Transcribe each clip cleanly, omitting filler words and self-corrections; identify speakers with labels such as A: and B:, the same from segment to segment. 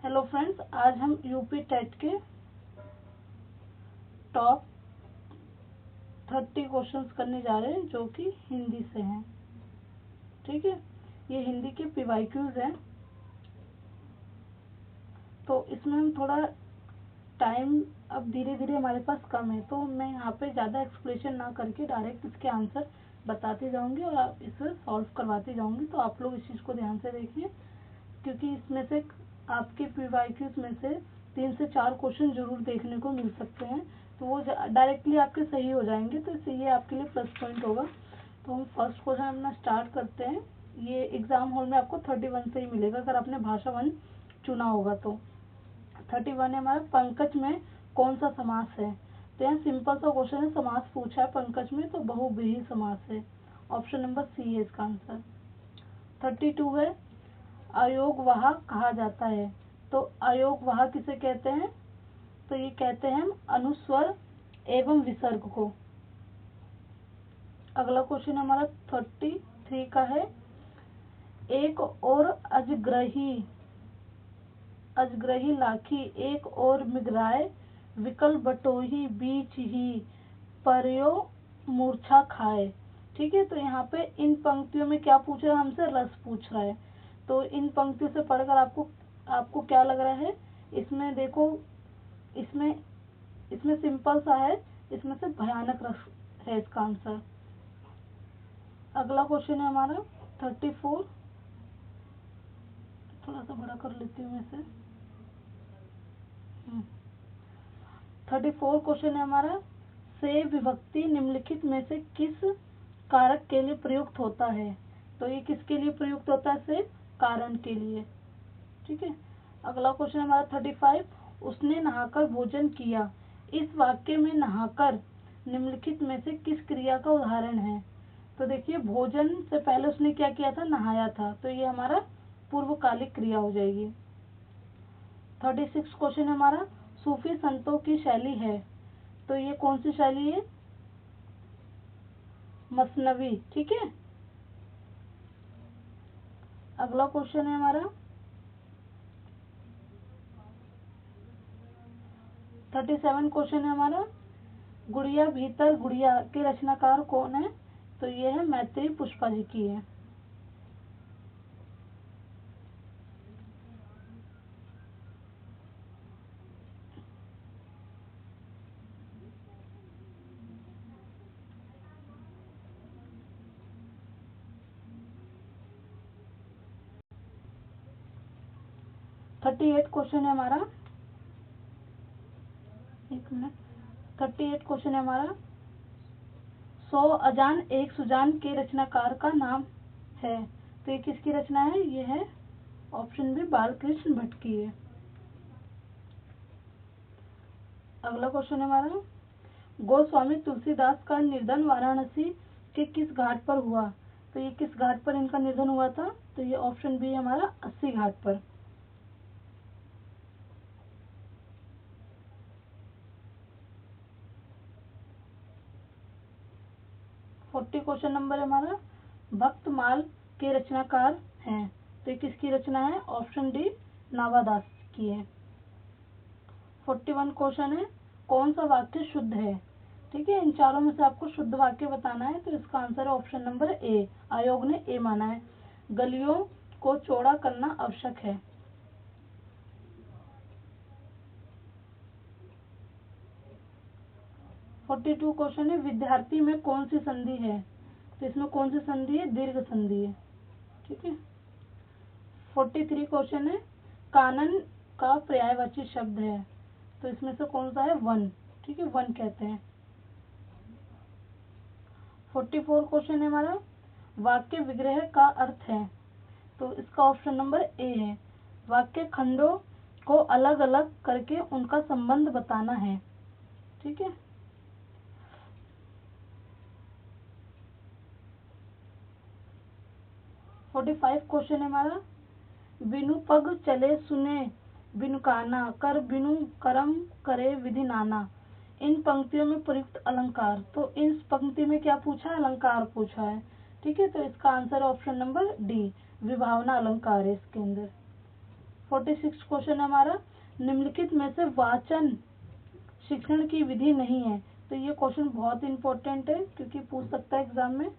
A: Hello friends, आज हम UP TET के टॉप 30 क्वेश्चंस करने जा रहे हैं जो कि हिंदी से हैं। ठीक है, ये हिंदी के पीवाईक्यूज हैं। तो इसमें हम थोड़ा टाइम अब धीरे धीरे हमारे पास कम है, तो मैं यहाँ पे ज़्यादा एक्सप्लेनेशन ना करके डायरेक्ट इसके आंसर बताती जाऊंगी और आप इसे सॉल्व करवाती जाऊंगी। तो आप लोग इस चीज़ को ध्यान से देखिए, क्योंकि इसमें से आपके पीवाईक्यूज में से 3 से 4 क्वेश्चन जरूर देखने को मिल सकते हैं, तो वो डायरेक्टली आपके सही हो जाएंगे, तो इससे ये आपके लिए प्लस पॉइंट होगा। तो हम फर्स्ट क्वेश्चन अपना स्टार्ट करते हैं। ये एग्जाम हॉल में आपको 31 से ही मिलेगा अगर आपने भाषा 1 चुना होगा तो। 31 है हमारा, पंकज में कौन सा समास है। तो यहाँ सिंपल सा क्वेश्चन है, समास पूछा है पंकज में, तो बहुब्रीहि समास है। ऑप्शन नंबर सी है इसका आंसर। 32 है, अयोगवाह कहा जाता है। तो अयोगवाह किसे कहते हैं, तो ये कहते हैं हम अनुस्वर एवं विसर्ग को। अगला क्वेश्चन हमारा 33 का है, एक और अजग्रही लाखी एक और मिगराए, विकल बटोही बीच ही परयो मूर्छा खाए। ठीक है, तो यहाँ पे इन पंक्तियों में क्या पूछ रहा है हमसे, रस पूछ रहा है। तो इन पंक्तियों से पढ़कर आपको क्या लग रहा है, इसमें देखो, इसमें सिंपल सा है, इसमें से भयानक रस है इसका आंसर। अगला क्वेश्चन है हमारा 34, थोड़ा सा बड़ा कर लेती हूँ मैं इसे। 34 क्वेश्चन है हमारा, से विभक्ति निम्नलिखित में से किस कारक के लिए प्रयुक्त होता है। तो ये किसके लिए प्रयुक्त होता है, से कारण के लिए। ठीक है, अगला क्वेश्चन हमारा 35, उसने नहाकर भोजन किया। इस वाक्य में नहाकर निम्नलिखित में से किस क्रिया का उदाहरण है। तो देखिए, भोजन से पहले उसने क्या किया था, नहाया था, तो ये हमारा पूर्वकालिक क्रिया हो जाएगी। 36 क्वेश्चन हमारा, सूफी संतों की शैली है। तो ये कौन सी शैली है, मसनवी। ठीक है, अगला क्वेश्चन है हमारा 37 क्वेश्चन है हमारा, गुड़िया भीतर गुड़िया के रचनाकार कौन है। तो ये है मैत्री पुष्पा जी की है। थर्टी एट क्वेश्चन है हमारा, एक मिनट। 38 क्वेश्चन है हमारा, 100 अजान एक सुजान के रचनाकार का नाम है। तो ये किसकी रचना है, ये है ऑप्शन बी बालकृष्ण भट्ट की है। अगला क्वेश्चन है हमारा, गोस्वामी तुलसीदास का निर्धन वाराणसी के किस घाट पर हुआ। तो ये किस घाट पर इनका निर्धन हुआ था, तो ये ऑप्शन बी हमारा 80 घाट पर। फोर्टी क्वेश्चन नंबर है हमारा, भक्तमाल के रचनाकार हैं। तो ये किसकी रचना है, ऑप्शन डी नावादास की है। 41 क्वेश्चन है, कौन सा वाक्य शुद्ध है। ठीक है, इन चारों में से आपको शुद्ध वाक्य बताना है, तो इसका आंसर है ऑप्शन नंबर ए, आयोग ने ए माना है, गलियों को चौड़ा करना आवश्यक है। 42 क्वेश्चन है, विद्यार्थी में कौन सी संधि है। तो इसमें कौन सी संधि है, दीर्घ संधि है। ठीक है, 43 क्वेश्चन है, कानन का पर्यायवाची शब्द है। तो इसमें से कौन सा है, वन। ठीक है, वन कहते हैं। 44 क्वेश्चन है हमारा, वाक्य विग्रह का अर्थ है। तो इसका ऑप्शन नंबर ए है, वाक्य खंडों को अलग अलग करके उनका संबंध बताना है। ठीक है, 45 क्वेश्चन है हमारा, बिनु पग चले सुने बिनु काना, कर बिनु करम करे विधि नाना। इन पंक्तियों में प्रयुक्त अलंकार। तो इस पंक्ति में क्या पूछा है, अलंकार पूछा है। ठीक है, तो इसका आंसर ऑप्शन नंबर डी, विभावना अलंकार है इसके अंदर। 46 क्वेश्चन है हमारा, निम्नलिखित में से वाचन शिक्षण की विधि नहीं है। तो ये क्वेश्चन बहुत इंपॉर्टेंट है क्योंकि पूछ सकता है एग्जाम में।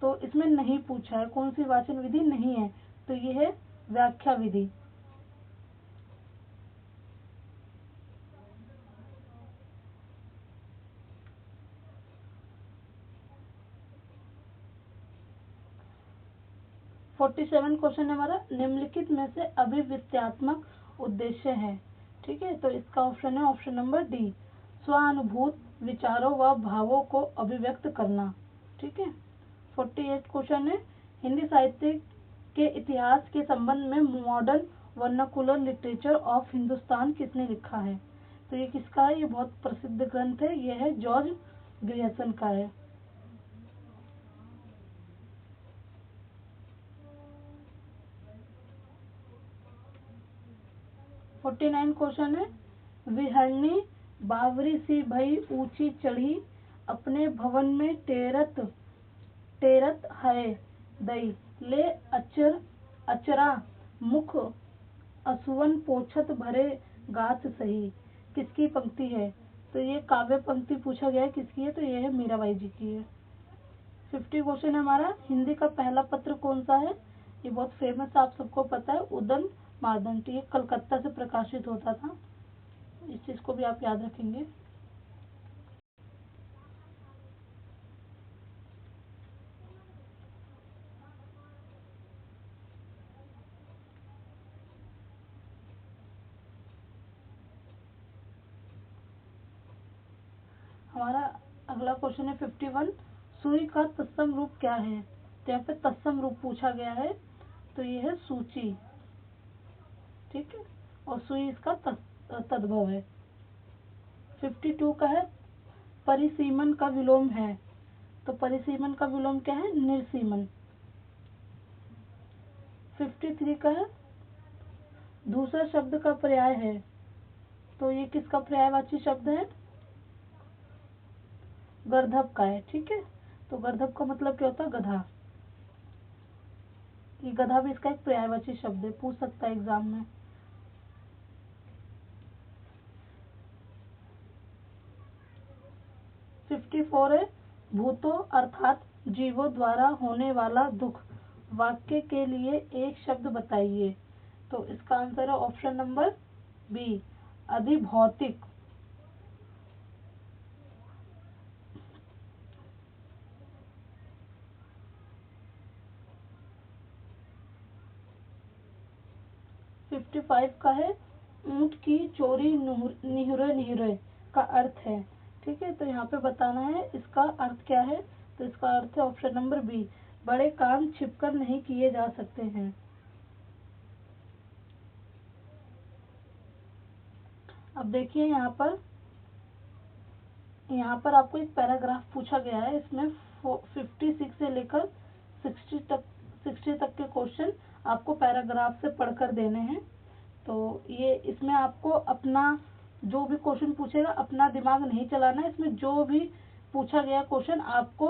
A: तो इसमें नहीं पूछा है कौन सी वाचन विधि नहीं है, तो ये है व्याख्या विधि। फोर्टी सेवन क्वेश्चन है हमारा, निम्नलिखित में से अभिव्यक्त्यात्मक उद्देश्य है। ठीक है, तो इसका ऑप्शन है ऑप्शन नंबर डी, स्वानुभूत विचारों व भावों को अभिव्यक्त करना। ठीक है। 48 क्वेश्चन है, हिंदी साहित्य के इतिहास के संबंध में modern vernacular literature of Hindustan किसने लिखा है। तो ये किसका है, ये बहुत प्रसिद्ध ग्रंथ है, ये है जॉर्ज ग्रियर्सन का है। 49 क्वेश्चन है, विहरणी बावरी सी भई ऊंची चढ़ी, अपने भवन में टेरत टेरत है दई, ले अचरा मुख असुवन पोछत भरे गात सही। किसकी पंक्ति है, तो ये काव्य पंक्ति पूछा गया है, किसकी है, तो ये है मीराबाई जी की है। 50 क्वेश्चन है हमारा, हिंदी का पहला पत्र कौन सा है। ये बहुत फेमस, आप सबको पता है, उदन मार्दंड। ये कलकत्ता से प्रकाशित होता था, इस चीज को भी आप याद रखेंगे। हमारा अगला क्वेश्चन है 51, सुई का तत्सम रूप क्या है। तो यहाँ पे तत्सम रूप पूछा गया है, तो ये है सूची। ठीक है, और सुई इसका तद्भव है। 52 का है, परिसीमन का विलोम है। तो परिसीमन का विलोम क्या है, निर्सीमन। 53 का है, दूसरा शब्द का पर्याय है। तो ये किसका पर्यायवाची शब्द है, गर्दभ का है। ठीक है, तो गर्दभ का मतलब क्या होता है, गधा। ये गधा भी इसका एक पर्यायवाची शब्द है, पूछ सकता है एग्जाम में। 54 है, भूतों अर्थात जीवों द्वारा होने वाला दुख, वाक्य के लिए एक शब्द बताइए। तो इसका आंसर है ऑप्शन नंबर बी, अधिभौतिक। 55 का है, ऊंट की चोरी निहुरे निहुरे का अर्थ है। ठीक है, तो यहाँ पे बताना है इसका अर्थ क्या है। तो इसका अर्थ है ऑप्शन नंबर बी, बड़े काम छिपकर नहीं किए जा सकते हैं। अब देखिए यहाँ पर आपको एक पैराग्राफ पूछा गया है, इसमें 56 से लेकर 60 तक के क्वेश्चन आपको पैराग्राफ से पढ़कर देने हैं। तो ये इसमें आपको अपना जो भी क्वेश्चन पूछेगा अपना दिमाग नहीं चलाना है, इसमें जो भी पूछा गया क्वेश्चन आपको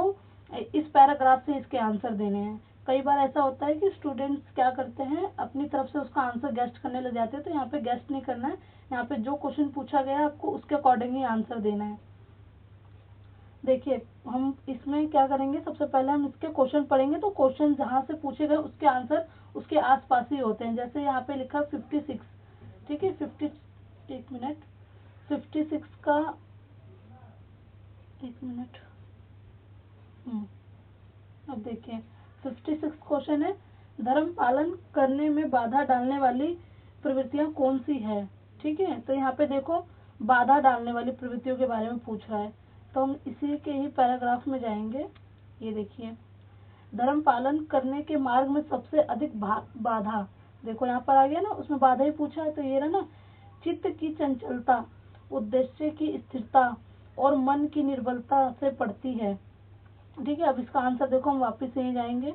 A: इस पैराग्राफ से इसके आंसर देने हैं। कई बार ऐसा होता है कि स्टूडेंट्स क्या करते हैं, अपनी तरफ से उसका आंसर गेस्ट करने लग जाते हैं, तो यहाँ पे गेस्ट नहीं करना है, यहाँ पे जो क्वेश्चन पूछा गया है आपको उसके अकॉर्डिंग ही आंसर देना है। देखिए हम इसमें क्या करेंगे, सबसे पहले हम इसके क्वेश्चन पढ़ेंगे, तो क्वेश्चन जहाँ से पूछे गए उसके आंसर उसके आसपास ही होते हैं। जैसे यहाँ पे लिखा 56, ठीक है, 50, एक मिनट, 56 का, एक मिनट, अब देखिए 56 क्वेश्चन है, धर्म पालन करने में बाधा डालने वाली प्रवृत्तियां कौन सी है। ठीक है, तो यहाँ पे देखो बाधा डालने वाली प्रवृत्तियों के बारे में पूछ रहा है, तो हम इसी के ही पैराग्राफ में जाएंगे। ये देखिए, धर्म पालन करने के मार्ग में सबसे अधिक बाधा, देखो यहाँ पर आ गया ना, उसमें बाधा ही पूछा है, तो ये रहा ना, चित्त की चंचलता, उद्देश्य की स्थिरता और मन की निर्बलता से पड़ती है। ठीक है, अब इसका आंसर देखो, हम वापस यहीं जाएंगे।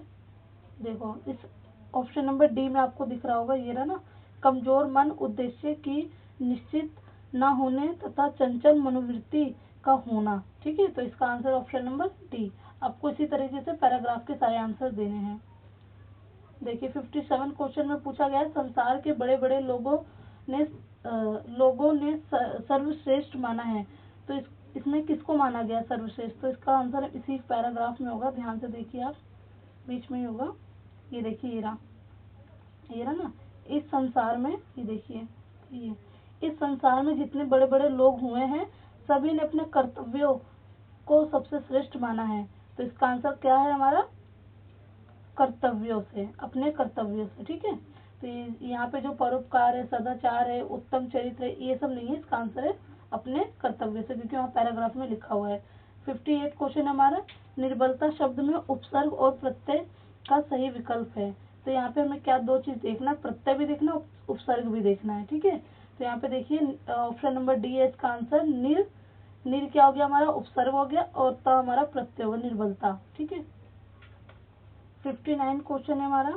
A: देखो इस ऑप्शन नंबर डी में आपको दिख रहा होगा, ये रहा ना, कमजोर मन, उद्देश्य की निश्चित न होने तथा चंचल मनोवृत्ति का होना। ठीक है, तो इसका आंसर ऑप्शन नंबर डी। आपको इसी तरीके से पैराग्राफ के सारे आंसर देने हैं। देखिए 57 क्वेश्चन में पूछा गया है, संसार के बड़े बड़े लोगों ने सर्वश्रेष्ठ माना है। तो इसमें किसको माना गया सर्वश्रेष्ठ? तो इसका आंसर इसी पैराग्राफ में होगा, ध्यान से देखिए आप, बीच में ही होगा। ये देखिए ये रहा ना, इस संसार में, ये देखिए ये इस संसार में जितने बड़े बड़े लोग हुए हैं सभी ने अपने कर्तव्यों को सबसे श्रेष्ठ माना है। तो इसका आंसर क्या है हमारा? कर्तव्यों से, अपने कर्तव्यों से। ठीक है, तो यहाँ पे जो परोपकार है, सदाचार है, उत्तम चरित्र है, ये सब नहीं है, इसका आंसर है अपने कर्तव्य से, क्योंकि वहाँ पैराग्राफ में लिखा हुआ है। 58 क्वेश्चन हमारा, निर्बलता शब्द में उपसर्ग और प्रत्यय का सही विकल्प है। तो यहाँ पे हमें क्या दो चीज देखना, प्रत्यय भी देखना, उपसर्ग भी देखना है। ठीक है, तो यहाँ पे देखिए ऑप्शन नंबर डी है इसका आंसर। निर क्या हो गया हमारा? उपसर्ग हो गया, और ता हमारा प्रत्यय होगा, निर्बलता। ठीक है, 59 क्वेश्चन है हमारा,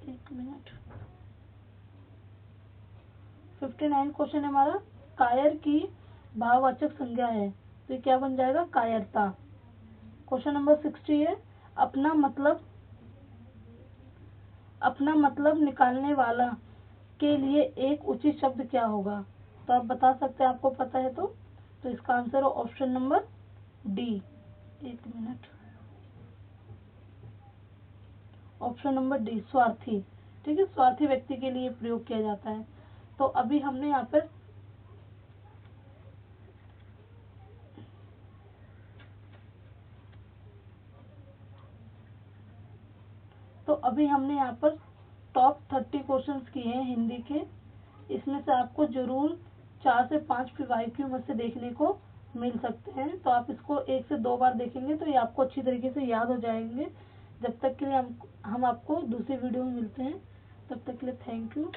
A: एक मिनट। 59 क्वेश्चन है हमारा, कायर की भाववाचक संज्ञा है, तो ये क्या बन जाएगा? कायरता। क्वेश्चन नंबर 60 है, अपना मतलब निकालने वाला के लिए एक उचित शब्द क्या होगा? तो आप बता सकते हैं, आपको पता है तो इसका आंसर है ऑप्शन नंबर डी, एक मिनट, ऑप्शन नंबर डी, स्वार्थी। ठीक है, स्वार्थी व्यक्ति के लिए प्रयोग किया जाता है। तो अभी हमने यहाँ पर टॉप 30 क्वेश्चंस किए हैं हिंदी के। इसमें से आपको जरूर 4 से 5 PYQ में से देखने को मिल सकते हैं। तो आप इसको 1 से 2 बार देखेंगे तो ये आपको अच्छी तरीके से याद हो जाएंगे। जब तक के लिए हम आपको दूसरी वीडियो में मिलते हैं, तब तक के लिए थैंक यू।